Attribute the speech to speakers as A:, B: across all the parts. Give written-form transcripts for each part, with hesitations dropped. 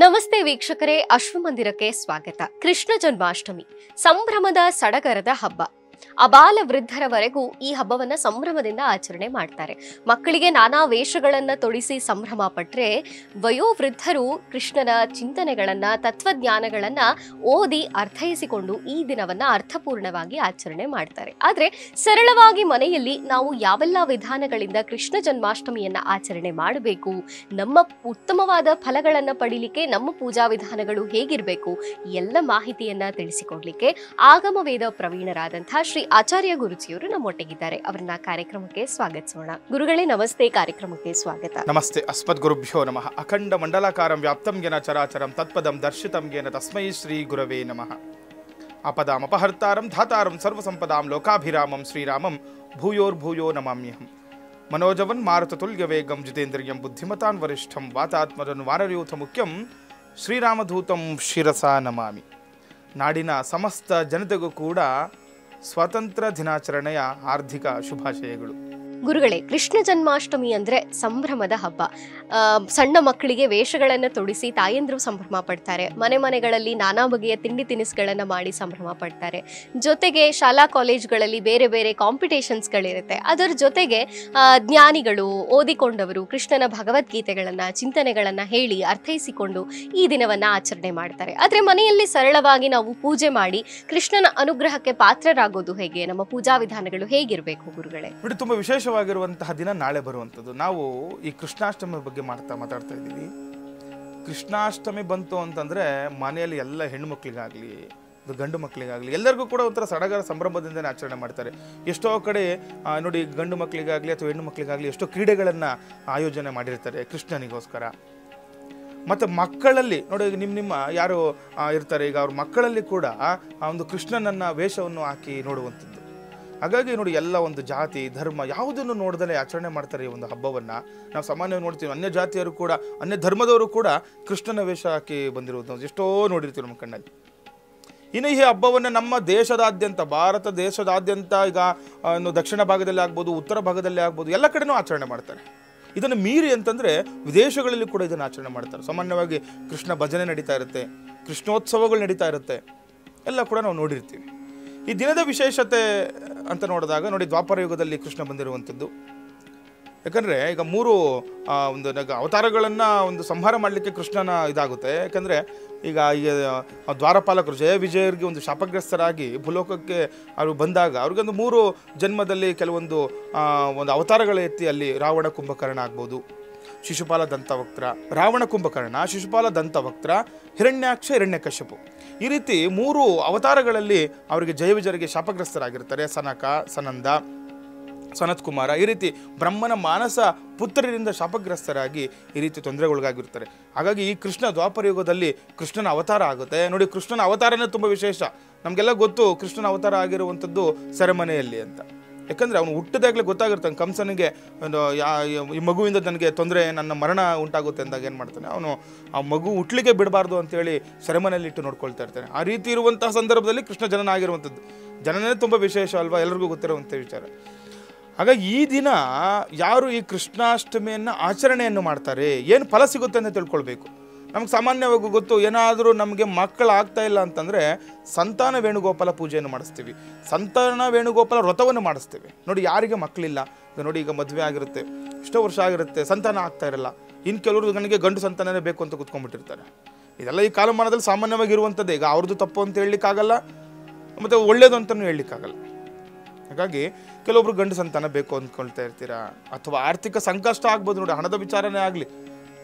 A: ನಮಸ್ತೆ ವೀಕ್ಷಕರೇ, ಅಶ್ವಮಂದಿರಕ್ಕೆ ಸ್ವಾಗತ. ಕೃಷ್ಣ ಜನ್ಮಾಷ್ಟಮಿ ಸಂಭ್ರಮದ ಸಡಗರದ ಹಬ್ಬ. ಅಬಾಲ ವೃದ್ಧರವರೆಗೂ ಈ ಹಬ್ಬವನ್ನ ಸಂಭ್ರಮದಿಂದ ಆಚರಣೆ ಮಾಡ್ತಾರೆ. ಮಕ್ಕಳಿಗೆ ನಾನಾ ವೇಷಗಳನ್ನ ತೊಡಿಸಿ ಸಂಭ್ರಮ ಪಟ್ರೆ, ವಯೋವೃದ್ಧರು ಕೃಷ್ಣನ ಚಿಂತನೆಗಳನ್ನ, ತತ್ವಜ್ಞಾನಗಳನ್ನ ಓದಿ ಅರ್ಥೈಸಿಕೊಂಡು ಈ ದಿನವನ್ನ ಅರ್ಥಪೂರ್ಣವಾಗಿ ಆಚರಣೆ ಮಾಡ್ತಾರೆ. ಆದ್ರೆ ಸರಳವಾಗಿ ಮನೆಯಲ್ಲಿ ನಾವು ಯಾವೆಲ್ಲ ವಿಧಾನಗಳಿಂದ ಕೃಷ್ಣ ಜನ್ಮಾಷ್ಟಮಿಯನ್ನ ಆಚರಣೆ ಮಾಡಬೇಕು, ನಮ್ಮ ಉತ್ತಮವಾದ ಫಲಗಳನ್ನ ಪಡಿಲಿಕ್ಕೆ ನಮ್ಮ ಪೂಜಾ ವಿಧಾನಗಳು ಹೇಗಿರಬೇಕು, ಎಲ್ಲ ಮಾಹಿತಿಯನ್ನ ತಿಳಿಸಿಕೊಡ್ಲಿಕ್ಕೆ ಆಗಮ ವೇದ ಪ್ರವೀಣರಾದಂತಹ ಶ್ರೀ ಆಚಾರ್ಯ ಗುರುಜಿಯವರು ನಮ್ಮೊಟ್ಟಿಗಿದ್ದಾರೆ. ಅವರನ್ನ ಕಾರ್ಯಕ್ರಮಕ್ಕೆ ಸ್ವಾಗತಿಸೋಣ. ಗುರುಗಳೇ ನಮಸ್ತೆ, ಕಾರ್ಯಕ್ರಮಕ್ಕೆ ಸ್ವಾಗತ.
B: ನಮಸ್ತೆ. ಅಸ್ಮದ್ ಗುರುಭ್ಯೋ ನಮಃ. ಅಖಂಡ ಮಂಡಲಾಕಾರಂ ವ್ಯಾಪ್ತಂ ಯೇನ ಚರಾಚರಂ ತತ್ಪದಂ ದರ್ಶಿತಂ ಯೇನ ತಸ್ಮೈ ಶ್ರೀ ಗುರವೇ ನಮಃ. ಅಪದಾಂ ಅಪಹರ್ತಾರಂ ಧಾತಾರಂ ಸರ್ವಸಂಪದಾಂ ಲೋಕಾಭಿರಾಮಂ ಶ್ರೀರಾಮಂ ಭೂಯೋರ್ಭೂಯೋ ನಮಾಮ್ಯಹಂ. ಮನೋಜವನ್ ಮಾರುತತುಲ್ಯ ವೇಗಂ ಜಿತೇಂದ್ರಿಯಂ ಬುದ್ಧಿಮತಾನ್ ವರಿಷ್ಠಂ ವಾತಾತ್ಮಜನ್ ವಾನರಯೂಥ ಮುಖ್ಯಂ ಶ್ರೀರಾಮಧೂತಂ ಶಿರಸಾ ನಮಾಮಿ. ನಾಡಿನ ಸಮಸ್ತ ಜನತೆಗೂ ಕೂಡ ಸ್ವಾತಂತ್ರ್ಯ ದಿನಾಚರಣೆಯ ಹಾರ್ದಿಕ ಶುಭಾಶಯಗಳು.
A: ಗುರುಗಳೇ, ಕೃಷ್ಣ ಜನ್ಮಾಷ್ಟಮಿ ಅಂದ್ರೆ ಸಂಭ್ರಮದ ಹಬ್ಬ. ಸಣ್ಣ ಮಕ್ಕಳಿಗೆ ವೇಷಗಳನ್ನು ತೊಡಿಸಿ ತಾಯಂದ್ರು ಸಂಭ್ರಮ ಪಡ್ತಾರೆ. ಮನೆ ಮನೆಗಳಲ್ಲಿ ನಾನಾ ಬಗೆಯ ತಿಂಡಿ ತಿನಿಸುಗಳನ್ನ ಮಾಡಿ ಸಂಭ್ರಮ ಪಡ್ತಾರೆ. ಜೊತೆಗೆ ಶಾಲಾ ಕಾಲೇಜುಗಳಲ್ಲಿ ಬೇರೆ ಬೇರೆ ಕಾಂಪಿಟೇಷನ್ಸ್ಗಳಿರುತ್ತೆ. ಅದರ ಜೊತೆಗೆ ಜ್ಞಾನಿಗಳು, ಓದಿಕೊಂಡವರು ಕೃಷ್ಣನ ಭಗವದ್ಗೀತೆಗಳನ್ನ, ಚಿಂತನೆಗಳನ್ನ ಹೇಳಿ ಅರ್ಥೈಸಿಕೊಂಡು ಈ ದಿನವನ್ನ ಆಚರಣೆ ಮಾಡ್ತಾರೆ. ಆದ್ರೆ ಮನೆಯಲ್ಲಿ ಸರಳವಾಗಿ ನಾವು ಪೂಜೆ ಮಾಡಿ ಕೃಷ್ಣನ ಅನುಗ್ರಹಕ್ಕೆ ಪಾತ್ರರಾಗೋದು ಹೇಗೆ, ನಮ್ಮ ಪೂಜಾ ವಿಧಾನಗಳು ಹೇಗಿರ್ಬೇಕು ಗುರುಗಳೇ?
B: ನೋಡಿ, ತುಂಬಾ ವಿಶೇಷವಾಗಿರುವಂತಹ ದಿನ ನಾಳೆ ಬರುವಂಥದ್ದು. ನಾವು ಈ ಕೃಷ್ಣಾಷ್ಟಮಿ ಬಗ್ಗೆ ಮಾತಾಡ್ತಾ ಇದ್ದೀವಿ. ಕೃಷ್ಣಾಷ್ಟಮಿ ಬಂತು ಅಂತಂದ್ರೆ ಮನೆಯಲ್ಲಿ ಎಲ್ಲ ಹೆಣ್ಣು ಮಕ್ಕಳಿಗಾಗ್ಲಿ ಗಂಡು ಮಕ್ಕಳಿಗಾಗ್ಲಿ ಎಲ್ಲರಿಗೂ ಕೂಡ ಒಂಥರ ಸಡಗರ ಸಂಭ್ರಮದಿಂದನೇ ಆಚರಣೆ ಮಾಡ್ತಾರೆ. ಎಷ್ಟೋ ಕಡೆ ನೋಡಿ, ಗಂಡು ಮಕ್ಕಳಿಗಾಗ್ಲಿ ಅಥವಾ ಹೆಣ್ಣು ಮಕ್ಕಳಿಗಾಗ್ಲಿ ಎಷ್ಟೋ ಕ್ರೀಡೆಗಳನ್ನ ಆಯೋಜನೆ ಮಾಡಿರ್ತಾರೆ ಕೃಷ್ಣನಿಗೋಸ್ಕರ. ಮತ್ತು ಮಕ್ಕಳಲ್ಲಿ ನೋಡಿ, ನಿಮ್ಮ ಯಾರು ಇರ್ತಾರೆ ಈಗ, ಅವ್ರ ಮಕ್ಕಳಲ್ಲಿ ಕೂಡ ಆ ಒಂದು ಕೃಷ್ಣನನ್ನ ವೇಷವನ್ನು ಹಾಕಿ ನೋಡುವಂಥದ್ದು. ಹಾಗಾಗಿ ನೋಡಿ, ಎಲ್ಲ ಒಂದು ಜಾತಿ ಧರ್ಮ ಯಾವುದನ್ನು ನೋಡ್ದಲೇ ಆಚರಣೆ ಮಾಡ್ತಾರೆ ಈ ಒಂದು ಹಬ್ಬವನ್ನ. ನಾವು ಸಾಮಾನ್ಯವಾಗಿ ನೋಡ್ತೀವಿ, ಅನ್ಯ ಜಾತಿಯರು ಕೂಡ, ಅನ್ಯ ಧರ್ಮದವರು ಕೂಡ ಕೃಷ್ಣನ ವೇಷ ಹಾಕಿ ಬಂದಿರುವುದು ನಾವು ಎಷ್ಟೋ ನೋಡಿರ್ತೀವಿ ನಮ್ಮ ಕಣ್ಣಲ್ಲಿ. ಇನ್ನು ಈ ಹಬ್ಬವನ್ನು ನಮ್ಮ ದೇಶದಾದ್ಯಂತ, ಭಾರತ ದೇಶದಾದ್ಯಂತ, ಈಗ ದಕ್ಷಿಣ ಭಾಗದಲ್ಲಿ ಆಗ್ಬೋದು, ಉತ್ತರ ಭಾಗದಲ್ಲಿ ಆಗ್ಬೋದು, ಎಲ್ಲ ಕಡೆನೂ ಆಚರಣೆ ಮಾಡ್ತಾರೆ. ಇದನ್ನು ಮೀರಿ ಅಂತಂದರೆ ವಿದೇಶಗಳಲ್ಲಿ ಕೂಡ ಇದನ್ನು ಆಚರಣೆ ಮಾಡ್ತಾರೆ. ಸಾಮಾನ್ಯವಾಗಿ ಕೃಷ್ಣ ಭಜನೆ ನಡೀತಾ ಇರುತ್ತೆ, ಕೃಷ್ಣೋತ್ಸವಗಳು ನಡೀತಾ ಇರುತ್ತೆ, ಎಲ್ಲ ಕೂಡ ನಾವು ನೋಡಿರ್ತೀವಿ. ಈ ದಿನದ ವಿಶೇಷತೆ ಅಂತ ನೋಡಿದಾಗ ನೋಡಿ, ದ್ವಾಪರ ಯುಗದಲ್ಲಿ ಕೃಷ್ಣ ಬಂದಿರುವಂಥದ್ದು. ಯಾಕಂದರೆ ಈಗ ಮೂರು ಒಂದು ಅವತಾರಗಳನ್ನು ಒಂದು ಸಂಹಾರ ಮಾಡಲಿಕ್ಕೆ ಕೃಷ್ಣನ ಇದಾಗುತ್ತೆ. ಯಾಕಂದರೆ ಈಗ ದ್ವಾರಪಾಲಕರು ಜಯ ವಿಜಯರಿಗೆ ಒಂದು ಶಾಪಗ್ರಸ್ತರಾಗಿ ಭೂಲೋಕಕ್ಕೆ ಅವರು ಬಂದಾಗ ಅವ್ರಿಗೊಂದು 3 ಜನ್ಮದಲ್ಲಿ ಕೆಲವೊಂದು ಒಂದು ಅವತಾರಗಳ ಎತ್ತಿ ಅಲ್ಲಿ ರಾವಣ ಕುಂಭಕರ್ಣ ಆಗ್ಬೋದು, ಶಿಶುಪಾಲ ದಂತವಕ್ತ್ರ, ರಾವಣ ಕುಂಭಕರ್ಣ, ಶಿಶುಪಾಲ ದಂತವಕ್ತ್ರ, ಹಿರಣ್ಯಾಕ್ಷ, ಹಿರಣ್ಯಕಶ್ಯಪು, ಈ ರೀತಿ 3 ಅವತಾರಗಳಲ್ಲಿ ಅವರಿಗೆ ಜಯ ವಿಜಯರಿಗೆ ಶಾಪಗ್ರಸ್ತರಾಗಿರ್ತಾರೆ. ಸನಕ, ಸನಂದ, ಸನತ್ ಕುಮಾರ, ಈ ರೀತಿ ಬ್ರಹ್ಮನ ಮಾನಸ ಪುತ್ರರಿಂದ ಶಾಪಗ್ರಸ್ತರಾಗಿ ಈ ರೀತಿ ತೊಂದರೆಗೊಳಗಾಗಿರ್ತಾರೆ. ಹಾಗಾಗಿ ಈ ಕೃಷ್ಣ ದ್ವಾಪರ ಯುಗದಲ್ಲಿ ಕೃಷ್ಣನ ಅವತಾರ ಆಗುತ್ತೆ. ನೋಡಿ, ಕೃಷ್ಣನ ಅವತಾರನೇ ತುಂಬ ವಿಶೇಷ. ನಮಗೆಲ್ಲ ಗೊತ್ತು ಕೃಷ್ಣನ ಅವತಾರ ಆಗಿರುವಂಥದ್ದು ಸೆರೆಮನೆಯಲ್ಲಿ ಅಂತ. ಯಾಕಂದರೆ ಅವನು ಹುಟ್ಟಿದಾಗಲೇ ಗೊತ್ತಾಗಿರ್ತಾನೆ ಕಂಸನಿಗೆ, ಈ ಮಗುವಿಂದ ನನಗೆ ತೊಂದರೆ, ನನ್ನ ಮರಣ ಉಂಟಾಗುತ್ತೆ ಅಂದಾಗ ಏನು ಮಾಡ್ತಾನೆ ಅವನು, ಆ ಮಗು ಹುಟ್ಲಿಕ್ಕೆ ಬಿಡಬಾರ್ದು ಅಂತೇಳಿ ಸೆರೆಮನೆಯಲ್ಲಿ ಇಟ್ಟು ನೋಡ್ಕೊಳ್ತಾ ಇರ್ತಾನೆ. ಆ ರೀತಿ ಇರುವಂತಹ ಸಂದರ್ಭದಲ್ಲಿ ಕೃಷ್ಣ ಜನನ ಆಗಿರುವಂಥದ್ದು. ಜನನೇ ತುಂಬ ವಿಶೇಷ ಅಲ್ವಾ, ಎಲ್ಲರಿಗೂ ಗೊತ್ತಿರುವಂಥ ವಿಚಾರ. ಹಾಗಾಗಿ ಈ ದಿನ ಯಾರು ಈ ಕೃಷ್ಣಾಷ್ಟಮಿಯನ್ನು ಆಚರಣೆಯನ್ನು ಮಾಡ್ತಾರೆ, ಏನು ಫಲ ಸಿಗುತ್ತೆ ಅಂತ ತಿಳ್ಕೊಳ್ಬೇಕು. ನಮ್ಗೆ ಸಾಮಾನ್ಯವಾಗಿ ಗೊತ್ತು, ಏನಾದರೂ ನಮಗೆ ಮಕ್ಕಳಾಗ್ತಾ ಇಲ್ಲ ಅಂತಂದರೆ ಸಂತಾನ ವೇಣುಗೋಪಾಲ ಪೂಜೆಯನ್ನು ಮಾಡಿಸ್ತೀವಿ, ಸಂತಾನ ವೇಣುಗೋಪಾಲ ವ್ರತವನ್ನು ಮಾಡಿಸ್ತೀವಿ. ನೋಡಿ, ಯಾರಿಗೆ ಮಕ್ಕಳಿಲ್ಲ, ಈಗ ನೋಡಿ, ಈಗ ಮದುವೆ ಆಗಿರುತ್ತೆ, ಎಷ್ಟೋ ವರ್ಷ ಆಗಿರುತ್ತೆ, ಸಂತಾನ ಆಗ್ತಾ ಇರಲ್ಲ. ಇನ್ನು ಕೆಲವರು ನನಗೆ ಗಂಡು ಸಂತಾನನೇ ಬೇಕು ಅಂತ ಕೂತ್ಕೊಂಡ್ಬಿಟ್ಟಿರ್ತಾರೆ. ಇದೆಲ್ಲ ಈ ಕಾಲಮಾನದಲ್ಲಿ ಸಾಮಾನ್ಯವಾಗಿ ಇರುವಂಥದ್ದೇ. ಈಗ ಅವ್ರದ್ದು ತಪ್ಪು ಅಂತ ಹೇಳಲಿಕ್ಕಾಗಲ್ಲ, ಮತ್ತು ಒಳ್ಳೇದು ಅಂತಲೂ ಹೇಳಲಿಕ್ಕಾಗಲ್ಲ. ಹಾಗಾಗಿ ಕೆಲವೊಬ್ರು ಗಂಡು ಸಂತಾನ ಬೇಕು ಅಂದ್ಕೊಳ್ತಾ ಇರ್ತೀರಾ, ಅಥವಾ ಆರ್ಥಿಕ ಸಂಕಷ್ಟ ಆಗ್ಬೋದು. ನೋಡಿ, ಹಣದ ವಿಚಾರನೇ ಆಗಲಿ,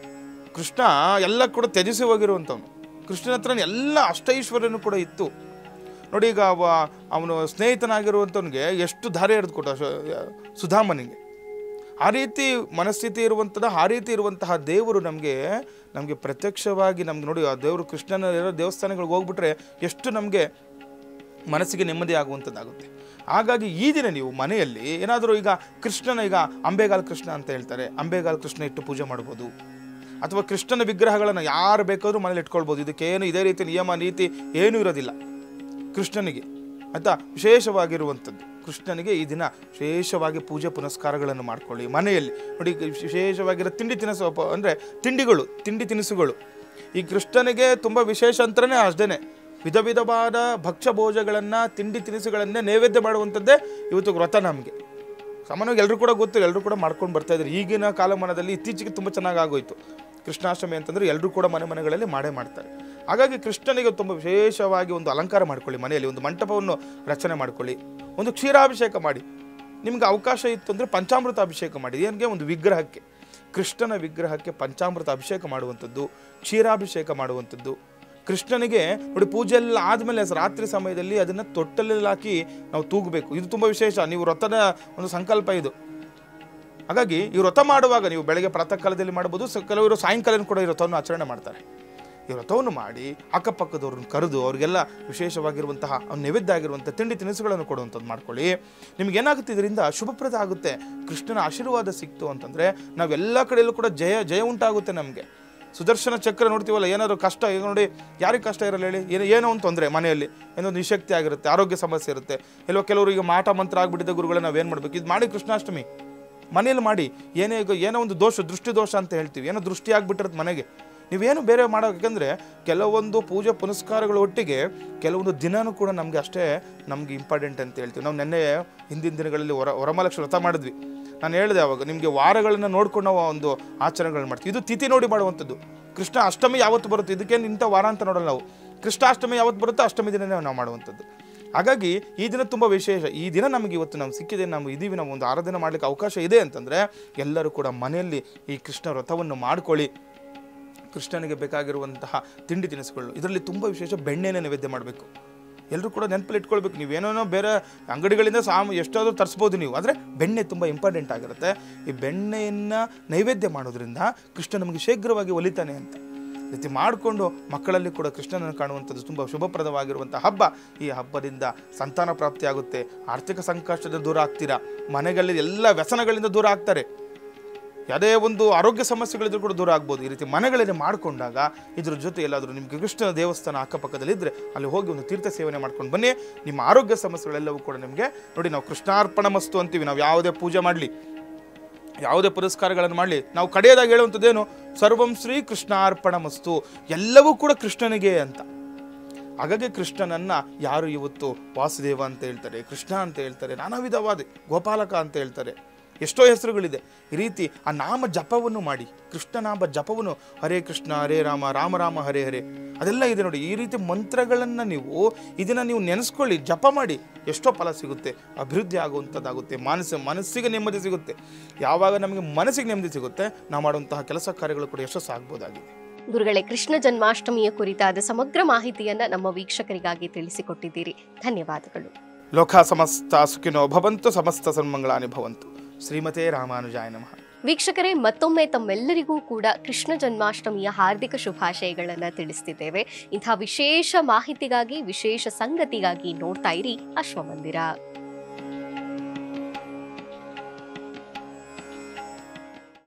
B: ಕೃಷ್ಣ ಎಲ್ಲ ಕೂಡ ತ್ಯಜಿಸಿ ಹೋಗಿರುವಂಥವನು. ಕೃಷ್ಣನ ಹತ್ರ ಎಲ್ಲ ಅಷ್ಟೈಶ್ವರ್ಯನೂ ಕೂಡ ಇತ್ತು. ನೋಡಿ, ಈಗ ಅವನು ಸ್ನೇಹಿತನಾಗಿರುವಂಥವನಿಗೆ ಎಷ್ಟು ಧಾರೆ ಎರೆದುಕೊಟ್ಟ ಸುಧಾಮನಿಗೆ. ಆ ರೀತಿ ಮನಸ್ಥಿತಿ ಇರುವಂಥದ್ದು, ಆ ರೀತಿ ಇರುವಂತಹ ದೇವರು ನಮಗೆ ಪ್ರತ್ಯಕ್ಷವಾಗಿ ನಮ್ಗೆ ನೋಡಿ, ಆ ದೇವರು ಕೃಷ್ಣನ ಇರೋ ದೇವಸ್ಥಾನಗಳಿಗೆ ಹೋಗ್ಬಿಟ್ರೆ ಎಷ್ಟು ನಮಗೆ ಮನಸ್ಸಿಗೆ ನೆಮ್ಮದಿ ಆಗುವಂಥದ್ದಾಗುತ್ತೆ. ಹಾಗಾಗಿ ಈ ದಿನ ನೀವು ಮನೆಯಲ್ಲಿ ಏನಾದರೂ ಈಗ ಕೃಷ್ಣನ, ಈಗ ಅಂಬೆಗಾಲ್ ಕೃಷ್ಣ ಅಂತ ಹೇಳ್ತಾರೆ, ಅಂಬೆಗಾಲ್ ಕೃಷ್ಣ ಇಟ್ಟು ಪೂಜೆ ಮಾಡ್ಬೋದು. ಅಥವಾ ಕೃಷ್ಣನ ವಿಗ್ರಹಗಳನ್ನು ಯಾರು ಬೇಕಾದರೂ ಮನೇಲಿ ಇಟ್ಕೊಳ್ಬೋದು. ಇದಕ್ಕೇನು ಇದೇ ರೀತಿ ನಿಯಮ ನೀತಿ ಏನೂ ಇರೋದಿಲ್ಲ ಕೃಷ್ಣನಿಗೆ ಅಂತ. ವಿಶೇಷವಾಗಿರುವಂಥದ್ದು ಕೃಷ್ಣನಿಗೆ ಈ ದಿನ ವಿಶೇಷವಾಗಿ ಪೂಜೆ ಪುನಸ್ಕಾರಗಳನ್ನು ಮಾಡ್ಕೊಳ್ಳಿ ಮನೆಯಲ್ಲಿ. ನೋಡಿ, ವಿಶೇಷವಾಗಿರೋ ತಿಂಡಿ ತಿನಿಸು ಅಂದರೆ ತಿಂಡಿ ತಿನಿಸುಗಳು ಈ ಕೃಷ್ಣನಿಗೆ ತುಂಬ ವಿಶೇಷ ಅಂತಲೇ ಅಷ್ಟೇ, ವಿಧ ವಿಧವಾದ ಭಕ್ಷ್ಯ ಭೋಜಗಳನ್ನು, ತಿಂಡಿ ತಿನಿಸುಗಳನ್ನೇ ನೈವೇದ್ಯ ಮಾಡುವಂಥದ್ದೇ ಇವತ್ತು ವ್ರತ. ನಮಗೆ ಸಾಮಾನ್ಯವಾಗಿ ಎಲ್ಲರೂ ಕೂಡ ಗೊತ್ತು, ಎಲ್ಲರೂ ಕೂಡ ಮಾಡ್ಕೊಂಡು ಬರ್ತಾ ಇದ್ದಾರೆ. ಈಗಿನ ಕಾಲಮಾನದಲ್ಲಿ ಇತ್ತೀಚೆಗೆ ತುಂಬ ಚೆನ್ನಾಗಿ ಆಗೋಯ್ತು. ಕೃಷ್ಣಾಷ್ಟಮಿ ಅಂತಂದರೆ ಎಲ್ಲರೂ ಕೂಡ ಮನೆಗಳಲ್ಲಿ ಮಾಡೇ ಮಾಡ್ತಾರೆ. ಹಾಗಾಗಿ ಕೃಷ್ಣನಿಗೆ ತುಂಬ ವಿಶೇಷವಾಗಿ ಒಂದು ಅಲಂಕಾರ ಮಾಡ್ಕೊಳ್ಳಿ, ಮನೆಯಲ್ಲಿ ಒಂದು ಮಂಟಪವನ್ನು ರಚನೆ ಮಾಡ್ಕೊಳ್ಳಿ, ಒಂದು ಕ್ಷೀರಾಭಿಷೇಕ ಮಾಡಿ. ನಿಮ್ಗೆ ಅವಕಾಶ ಇತ್ತು ಅಂದರೆ ಪಂಚಾಮೃತ ಅಭಿಷೇಕ ಮಾಡಿ. ಏನಿಗೆ ಒಂದು ವಿಗ್ರಹಕ್ಕೆ, ಕೃಷ್ಣನ ವಿಗ್ರಹಕ್ಕೆ ಪಂಚಾಮೃತ ಅಭಿಷೇಕ ಮಾಡುವಂಥದ್ದು, ಕ್ಷೀರಾಭಿಷೇಕ ಮಾಡುವಂಥದ್ದು. ಕೃಷ್ಣನಿಗೆ ನೋಡಿ, ಪೂಜೆ ಎಲ್ಲ ಆದಮೇಲೆ ರಾತ್ರಿ ಸಮಯದಲ್ಲಿ ಅದನ್ನು ತೊಟ್ಟಲಲ್ಲಿ ಹಾಕಿ ನಾವು ತೂಗಬೇಕು. ಇದು ತುಂಬ ವಿಶೇಷ. ನೀವು ವ್ರತದ ಒಂದು ಸಂಕಲ್ಪ ಇದು. ಹಾಗಾಗಿ ಈ ವ್ರತ ಮಾಡುವಾಗ ನೀವು ಬೆಳಗ್ಗೆ ಪ್ರಾತಃ ಕಾಲದಲ್ಲಿ ಮಾಡ್ಬೋದು, ಕೆಲವರು ಸಾಯಂಕಾಲ ಕೂಡ ಈ ವ್ರತವನ್ನು ಆಚರಣೆ ಮಾಡ್ತಾರೆ. ಈ ವ್ರತವನ್ನು ಮಾಡಿ ಅಕ್ಕಪಕ್ಕದವ್ರನ್ನ ಕರೆದು ಅವ್ರಿಗೆಲ್ಲ ವಿಶೇಷವಾಗಿರುವಂತಹ ನೈವೇದ್ಯ ಆಗಿರುವಂಥ ತಿಂಡಿ ತಿನಿಸುಗಳನ್ನು ಕೊಡುವಂಥದ್ದು ಮಾಡ್ಕೊಳ್ಳಿ. ನಿಮ್ಗೇನಾಗುತ್ತೆ, ಇದರಿಂದ ಶುಭಪ್ರದ ಆಗುತ್ತೆ. ಕೃಷ್ಣನ ಆಶೀರ್ವಾದ ಸಿಕ್ತು ಅಂತಂದರೆ ನಾವೆಲ್ಲ ಕಡೆಯಲ್ಲೂ ಕೂಡ ಜಯ ಉಂಟಾಗುತ್ತೆ. ನಮಗೆ ಸುದರ್ಶನ ಚಕ್ರ ನೋಡ್ತೀವಲ್ಲ, ಏನಾದರೂ ಕಷ್ಟ, ಈಗ ನೋಡಿ ಯಾರಿಗೆ ಕಷ್ಟ ಇರಲ್ಲ ಹೇಳಿ, ಏನೋ ಒಂದು ತೊಂದರೆ ಮನೆಯಲ್ಲಿ, ಏನೋ ನಿಶಕ್ತಿ ಆಗಿರುತ್ತೆ, ಆರೋಗ್ಯ ಸಮಸ್ಯೆ ಇರುತ್ತೆ, ಎಲ್ಲೋ ಕೆಲವರು ಈಗ ಮಾಟ ಮಂತ್ರ ಆಗಿಬಿಟ್ಟಿದ್ದ ಗುರುಗಳನ್ನ ನಾವೇನು ಮಾಡಬೇಕು, ಇದು ಮಾಡಿ ಕೃಷ್ಣಾಷ್ಟಮಿ ಮನೇಲಿ ಮಾಡಿ. ಏನೋ ಒಂದು ದೋಷ, ದೃಷ್ಟಿ ದೋಷ ಅಂತ ಹೇಳ್ತೀವಿ, ಏನೋ ದೃಷ್ಟಿ ಆಗಿಬಿಟ್ಟಿರುತ್ತೆ ಮನೆಗೆ, ನೀವೇನು ಬೇರೆ ಮಾಡೋಕೆಂದರೆ ಕೆಲವೊಂದು ಪೂಜೆ ಪುನಸ್ಕಾರಗಳ ಒಟ್ಟಿಗೆ ಕೆಲವೊಂದು ದಿನವೂ ಕೂಡ ನಮಗೆ ಅಷ್ಟೇ ನಮಗೆ ಇಂಪಾರ್ಟೆಂಟ್ ಅಂತ ಹೇಳ್ತೀವಿ. ನಾವು ನೆನ್ನೆ ಹಿಂದಿನ ದಿನಗಳಲ್ಲಿ ವರಮಹಾಲಕ್ಷ್ಮಿ ವ್ರತ ಮಾಡಿದ್ವಿ. ನಾನು ಹೇಳಿದೆ ಅವಾಗ, ನಿಮಗೆ ವಾರಗಳನ್ನು ನೋಡ್ಕೊಂಡು ನಾವು ಒಂದು ಆಚರಣೆಗಳನ್ನ ಮಾಡ್ತೀವಿ. ಇದು ತಿಥಿ ನೋಡಿ ಮಾಡುವಂಥದ್ದು. ಕೃಷ್ಣ ಅಷ್ಟಮಿ ಯಾವತ್ತು ಬರುತ್ತೆ, ಇದಕ್ಕೇನು ಇಂಥ ವಾರ ಅಂತ ನೋಡಲ್ಲ ನಾವು. ಕೃಷ್ಣಾಷ್ಟಮಿ ಯಾವತ್ತು ಬರುತ್ತೋ ಅಷ್ಟಮಿ ದಿನನೇ ನಾವು ಮಾಡುವಂಥದ್ದು. ಹಾಗಾಗಿ ಈ ದಿನ ತುಂಬ ವಿಶೇಷ. ಈ ದಿನ ನಮಗೆ ಇವತ್ತು ನಮ್ಗೆ ಸಿಕ್ಕಿದೆ, ನಾವು ಇದೀವಿ, ನಾವು ಒಂದು ಆರಾಧನೆ ಮಾಡಲಿಕ್ಕೆ ಅವಕಾಶ ಇದೆ ಅಂತಂದರೆ ಎಲ್ಲರೂ ಕೂಡ ಮನೆಯಲ್ಲಿ ಈ ಕೃಷ್ಣ ವ್ರತವನ್ನು ಮಾಡ್ಕೊಳ್ಳಿ. ಕೃಷ್ಣನಿಗೆ ಬೇಕಾಗಿರುವಂತಹ ತಿಂಡಿ ತಿನಿಸುಗಳು, ಇದರಲ್ಲಿ ತುಂಬ ವಿಶೇಷ ಬೆಣ್ಣೆನೇ ನೈವೇದ್ಯ ಮಾಡಬೇಕು. ಎಲ್ಲರೂ ಕೂಡ ನೆನಪಲ್ಲಿ ಇಟ್ಕೊಳ್ಬೇಕು. ನೀವೇನೋ ಬೇರೆ ಅಂಗಡಿಗಳಿಂದ ಎಷ್ಟಾದರೂ ತರಿಸ್ಬೋದು ನೀವು, ಆದರೆ ಬೆಣ್ಣೆ ತುಂಬ ಇಂಪಾರ್ಟೆಂಟ್ ಆಗಿರುತ್ತೆ. ಈ ಬೆಣ್ಣೆಯನ್ನು ನೈವೇದ್ಯ ಮಾಡೋದ್ರಿಂದ ಕೃಷ್ಣ ನಮಗೆ ಶೀಘ್ರವಾಗಿ ಒಲಿತಾನೆ ಅಂತ ರೀತಿ ಮಾಡಿಕೊಂಡು ಮಕ್ಕಳಲ್ಲಿ ಕೂಡ ಕೃಷ್ಣನನ್ನು ಕಾಣುವಂಥದ್ದು ತುಂಬ ಶುಭಪ್ರದವಾಗಿರುವಂಥ ಹಬ್ಬ. ಈ ಹಬ್ಬದಿಂದ ಸಂತಾನ ಪ್ರಾಪ್ತಿ ಆಗುತ್ತೆ, ಆರ್ಥಿಕ ಸಂಕಷ್ಟದಿಂದ ದೂರ ಆಗ್ತೀರಾ, ಮನೆಗಳಲ್ಲಿ ಎಲ್ಲ ವ್ಯಸನಗಳಿಂದ ದೂರ ಆಗ್ತಾರೆ, ಯಾವುದೇ ಒಂದು ಆರೋಗ್ಯ ಸಮಸ್ಯೆಗಳಿದ್ರೂ ಕೂಡ ದೂರ ಆಗ್ಬೋದು. ಈ ರೀತಿ ಮನೆಗಳಲ್ಲಿ ಮಾಡಿಕೊಂಡಾಗ ಇದ್ರ ಜೊತೆ ಎಲ್ಲಾದರೂ ನಿಮಗೆ ಕೃಷ್ಣನ ದೇವಸ್ಥಾನ ಅಕ್ಕಪಕ್ಕದಲ್ಲಿದ್ದರೆ ಅಲ್ಲಿ ಹೋಗಿ ಒಂದು ತೀರ್ಥ ಸೇವನೆ ಮಾಡ್ಕೊಂಡು ಬನ್ನಿ. ನಿಮ್ಮ ಆರೋಗ್ಯ ಸಮಸ್ಯೆಗಳೆಲ್ಲವೂ ಕೂಡ ನಿಮಗೆ ನೋಡಿ, ನಾವು ಕೃಷ್ಣಾರ್ಪಣ ಮಸ್ತು ಅಂತೀವಿ. ನಾವು ಯಾವುದೇ ಪೂಜೆ ಮಾಡಲಿ, ಯಾವುದೇ ಪುರಸ್ಕಾರಗಳನ್ನು ಮಾಡಲಿ, ನಾವು ಕಡೆಯದಾಗಿ ಹೇಳುವಂಥದ್ದೇನು, ಸರ್ವಂ ಶ್ರೀ ಕೃಷ್ಣಾರ್ಪಣ ಮಸ್ತು, ಎಲ್ಲವೂ ಕೂಡ ಕೃಷ್ಣನಿಗೆ ಅಂತ. ಹಾಗಾಗಿ ಕೃಷ್ಣನನ್ನು ಯಾರು ಇವತ್ತು ವಾಸುದೇವ ಅಂತ ಹೇಳ್ತಾರೆ, ಕೃಷ್ಣ ಅಂತ ಹೇಳ್ತಾರೆ, ನಾನಾ ವಿಧವಾದ ಗೋಪಾಲಕ ಅಂತ ಹೇಳ್ತಾರೆ, ಎಷ್ಟೋ ಹೆಸರುಗಳಿದೆ. ಈ ರೀತಿ ಆ ನಾಮ ಜಪವನ್ನು ಮಾಡಿ, ಕೃಷ್ಣನಾಮ ಜಪವನ್ನು, ಹರೇ ಕೃಷ್ಣ ಹರೇ ರಾಮ ರಾಮ ರಾಮ ಹರೇ ಹರೇ, ಅದೆಲ್ಲ ಇದೆ ನೋಡಿ. ಈ ರೀತಿ ಮಂತ್ರಗಳನ್ನು ಇದನ್ನು ನೀವು ನೆನೆಸ್ಕೊಳ್ಳಿ, ಜಪ ಮಾಡಿ, ಎಷ್ಟೋ ಫಲ ಸಿಗುತ್ತೆ, ಅಭಿವೃದ್ಧಿ ಆಗುವಂಥದ್ದಾಗುತ್ತೆ, ಮನಸ್ಸಿಗೆ ನೆಮ್ಮದಿ ಸಿಗುತ್ತೆ. ಯಾವಾಗ ನಮಗೆ ಮನಸ್ಸಿಗೆ ನೆಮ್ಮದಿ ಸಿಗುತ್ತೆ, ನಾವು ಮಾಡುವಂತಹ ಕೆಲಸ ಕಾರ್ಯಗಳು ಕೂಡ ಯಶಸ್ಸಾಗಬಹುದಾಗಿದೆ.
A: ಗುರುಗಳೇ, ಕೃಷ್ಣ ಜನ್ಮಾಷ್ಟಮಿಯ ಕುರಿತಾದ ಸಮಗ್ರ ಮಾಹಿತಿಯನ್ನ ನಮ್ಮ ವೀಕ್ಷಕರಿಗಾಗಿ ತಿಳಿಸಿಕೊಟ್ಟಿದ್ದೀರಿ. ಧನ್ಯವಾದಗಳು.
B: ಲೋಕ ಸಮಸ್ತ ಸುಖಿನೋ ಭವಂತು, ಸಮಸ್ತ ಸನ್ಮಂಗಳಾನಿ ಭವಂತು. ಶ್ರೀಮತೆ ರಾಮಾನುಜಾಯ ನಮಃ.
A: ವೀಕ್ಷಕರೇ, ಮತ್ತೊಮ್ಮೆ ತಮ್ಮೆಲ್ಲರಿಗೂ ಕೂಡ ಕೃಷ್ಣ ಜನ್ಮಾಷ್ಟಮಿಯ ಹಾರ್ದಿಕ ಶುಭಾಶಯಗಳನ್ನು ತಿಳಿಸ್ತಿದ್ದೇವೆ. ಇಂಥ ವಿಶೇಷ ಮಾಹಿತಿಗಾಗಿ, ವಿಶೇಷ ಸಂಗತಿಗಾಗಿ ನೋಡ್ತಾ ಇರಿ ಅಶ್ವಮಂದಿರ.